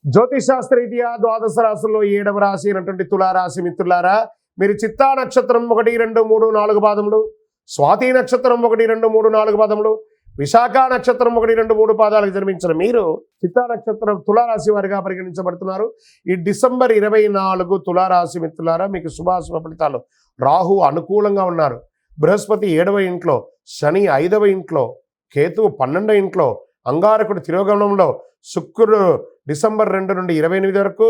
జ్యోతిషాస్త్రరీత్యా ద్వాదశ రాశుల్లో 7వ రాశి అయినటువంటి తులారాశి మిత్రులారా, మీరు చిత్తా నక్షత్రం 1, 2, 3, 4 పాదములు, స్వాతి నక్షత్రం 1, 2, 3, 4 పాదములు, విశాఖ నక్షత్రం 1, 2, 3 పాదాలకు జన్మించిన మీరు చిత్తా నక్షత్రం తులారాశి వారిగా పరిగణించబడుతున్నారు. ఈ డిసెంబర్ 24 తులారాశి మిత్రులారా, మీకు శుభాశుభ ఫలితాలు. రాహు అనుకూలంగా ఉన్నారు, బృహస్పతి 7వ ఇంట్లో, శని 5వ ఇంట్లో, కేతువు 12వ ఇంట్లో, అంగారకుడు తిరోగమనంలో, శుక్రుడు డిసెంబర్ 2 నుండి 28 వరకు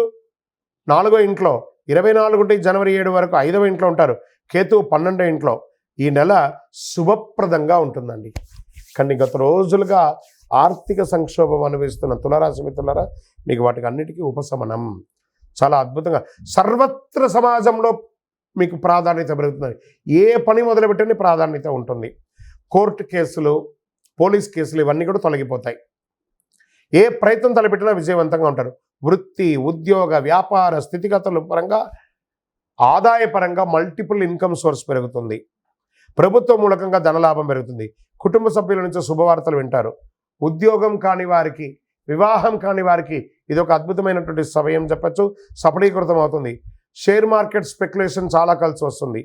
4వ ఇంట్లో, 24 నుండి జనవరి 7 వరకు 5వ ఇంట్లో ఉంటారు. కేతువు 12వ ఇంట్లో. ఈ నెల శుభప్రదంగా ఉంటుందండి. కానీ గత రోజులుగా ఆర్థిక సంక్షోభం అనుభవిస్తున్న తులారాశి మిత్రులారా, మీకు వాటికి అన్నిటికీ ఉపశమనం చాలా అద్భుతంగా. సర్వత్ర సమాజంలో మీకు ప్రాధాన్యత పెరుగుతుంది. ఏ పని మొదలుపెట్టని ప్రాధాన్యత ఉంటుంది. కోర్టు కేసులు, పోలీస్ కేసులు ఇవన్నీ కూడా తొలగిపోతాయి. ఏ ప్రయత్నం తలపెట్టినా విజయవంతంగా ఉంటారు. వృత్తి, ఉద్యోగ, వ్యాపార స్థితిగతుల పరంగా, ఆదాయపరంగా మల్టిపుల్ ఇన్కమ్ సోర్స్ పెరుగుతుంది. ప్రభుత్వ మూలకంగా ధనలాభం పెరుగుతుంది. కుటుంబ సభ్యుల నుంచి శుభవార్తలు వింటారు. ఉద్యోగం కాని వారికి, వివాహం కాని వారికి ఇది ఒక అద్భుతమైనటువంటి సమయం చెప్పచ్చు. సఫలీకృతం అవుతుంది. షేర్ మార్కెట్ స్పెక్యులేషన్ చాలా కలిసి వస్తుంది.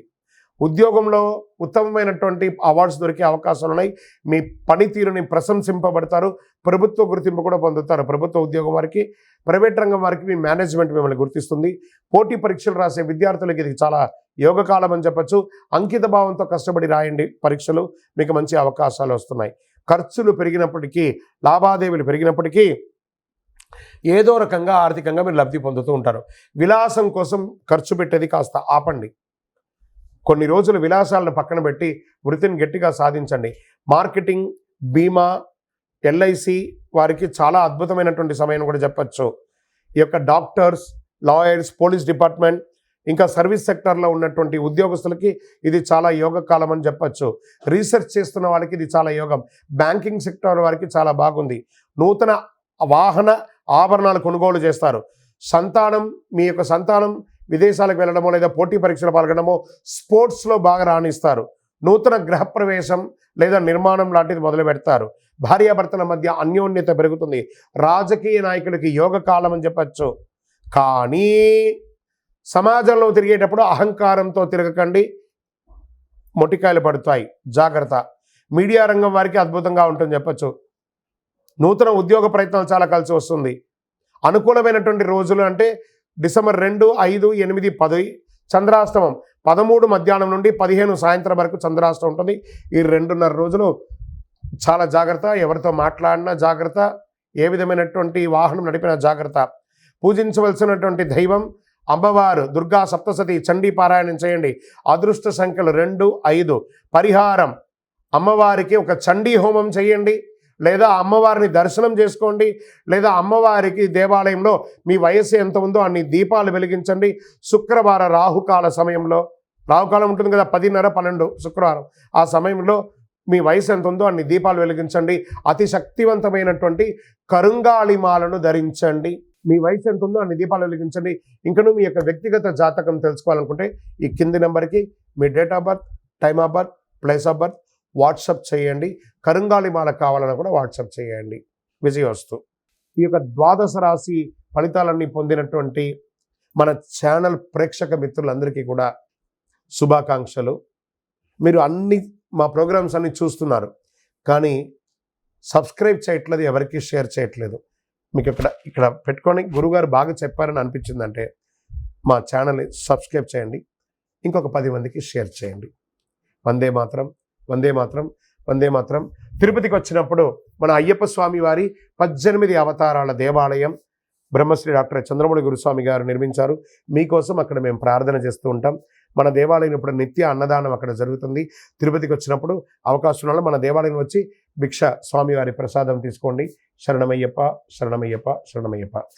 ఉద్యోగంలో ఉత్తమమైనటువంటి అవార్డ్స్ దొరికే అవకాశాలు ఉన్నాయి. మీ పనితీరుని ప్రశంసింపబడతారు. ప్రభుత్వ గుర్తింపు కూడా పొందుతారు. ప్రభుత్వ ఉద్యోగం వారికి, ప్రైవేట్ రంగం వారికి మీ మేనేజ్మెంట్ మిమ్మల్ని గుర్తిస్తుంది. పోటీ పరీక్షలు రాసే విద్యార్థులకి ఇది చాలా యోగకాలం అని చెప్పచ్చు. అంకిత భావంతో కష్టపడి రాయండి పరీక్షలు, మీకు మంచి అవకాశాలు వస్తున్నాయి. ఖర్చులు పెరిగినప్పటికీ, లావాదేవీలు పెరిగినప్పటికీ ఏదో రకంగా ఆర్థికంగా మీరు లబ్ధి పొందుతూ ఉంటారు. విలాసం కోసం ఖర్చు పెట్టేది కాస్త ఆపండి. కొన్ని రోజులు విలాసాలను పక్కన పెట్టి వృత్తిని గట్టిగా సాధించండి. మార్కెటింగ్, బీమా, ఎల్ఐసి వారికి చాలా అద్భుతమైనటువంటి సమయం కూడా చెప్పచ్చు. ఈ యొక్క డాక్టర్స్, లాయర్స్, పోలీస్ డిపార్ట్మెంట్, ఇంకా సర్వీస్ సెక్టార్లో ఉన్నటువంటి ఉద్యోగస్తులకి ఇది చాలా యోగకాలం అని చెప్పచ్చు. రీసెర్చ్ చేస్తున్న వాళ్ళకి ఇది చాలా యోగం. బ్యాంకింగ్ సెక్టార్ వారికి చాలా బాగుంది. నూతన వాహన ఆభరణాలు కొనుగోలు చేస్తారు. సంతానం, మీ యొక్క సంతానం విదేశాలకు వెళ్ళడమో లేదా పోటీ పరీక్షలు పాల్గొనడమో, స్పోర్ట్స్లో బాగా రాణిస్తారు. నూతన గృహప్రవేశం లేదా నిర్మాణం లాంటిది మొదలు పెడతారు. భార్యాభర్తల మధ్య అన్యోన్యత పెరుగుతుంది. రాజకీయ నాయకులకి యోగకాలం అని చెప్పచ్చు. కానీ సమాజంలో తిరిగేటప్పుడు అహంకారంతో తిరగకండి, మొటికాయలు పడతాయి, జాగ్రత్త. మీడియా రంగం వారికి అద్భుతంగా ఉంటుంది చెప్పచ్చు. నూతన ఉద్యోగ ప్రయత్నాలు చాలా కలిసి వస్తుంది. అనుకూలమైనటువంటి రోజులు అంటే డిసెంబర్ 2, 5, 8, 10 చంద్రాష్టమం. 13 మధ్యాహ్నం నుండి 15 సాయంత్రం వరకు చంద్రాష్టమం ఉంటుంది. ఈ 2.5 రోజులు చాలా జాగ్రత్త. ఎవరితో మాట్లాడినా జాగ్రత్త. ఏ విధమైనటువంటి వాహనం నడిపినా జాగ్రత్త. పూజించవలసినటువంటి దైవం అమ్మవారు దుర్గా సప్తసతి చండీ పారాయణం చేయండి. అదృష్ట సంఖ్యలు 2, 5. పరిహారం, అమ్మవారికి ఒక చండీ హోమం చేయండి, లేదా అమ్మవారిని దర్శనం చేసుకోండి, లేదా అమ్మవారికి దేవాలయంలో మీ వయస్సు ఎంత ఉందో అన్ని దీపాలు వెలిగించండి. శుక్రవార రాహుకాల సమయంలో, రాహుకాలం ఉంటుంది కదా 10:30, 12 శుక్రవారం, ఆ సమయంలో మీ వయసు ఎంత ఉందో అన్ని దీపాలు వెలిగించండి. అతి శక్తివంతమైనటువంటి కరుంగాళిమాలను ధరించండి. మీ వయసు ఎంత ఉందో అన్ని దీపాలు వెలిగించండి. ఇంకనూ మీ యొక్క వ్యక్తిగత జాతకం తెలుసుకోవాలనుకుంటే ఈ కింది నెంబర్కి మీ date of birth, time of birth, place of birth WhatsApp చేయండి. కరుంగాళిమాల కావాలన్నా కూడా వాట్సాప్ చేయండి. విజయోస్తు. ఈ యొక్క ద్వాదశ రాశి ఫలితాలన్నీ పొందినటువంటి మన ఛానల్ ప్రేక్షక మిత్రులందరికీ కూడా శుభాకాంక్షలు. మీరు మా ప్రోగ్రామ్స్ అన్నీ చూస్తున్నారు, కానీ సబ్స్క్రైబ్ చేయట్లేదు, ఎవరికి షేర్ చేయట్లేదు. మీకు ఇక్కడ పెట్టుకొని గురుగారు బాగా చెప్పారని అనిపించిందంటే మా ఛానల్ని సబ్స్క్రైబ్ చేయండి, ఇంకొక 10 మందికి షేర్ చేయండి. వందే మాత్రం, వందే మాత్రం, వందే మాత్రం. తిరుపతికి వచ్చినప్పుడు మన అయ్యప్ప స్వామి వారి 18 అవతారాల దేవాలయం బ్రహ్మశ్రీ డాక్టర్ చంద్రమౌళి గురుస్వామి గారు నిర్మించారు. మీకోసం అక్కడ మేము ప్రార్థన చేస్తూ ఉంటాం. మన దేవాలయం ఇప్పుడు నిత్య అన్నదానం అక్కడ జరుగుతుంది. తిరుపతికి వచ్చినప్పుడు అవకాశం వల్ల మన దేవాలయం వచ్చి భిక్ష స్వామివారి ప్రసాదం తీసుకోండి. శరణమయ్యప్ప, శరణమయ్యప్ప, శరణమయ్యప్ప.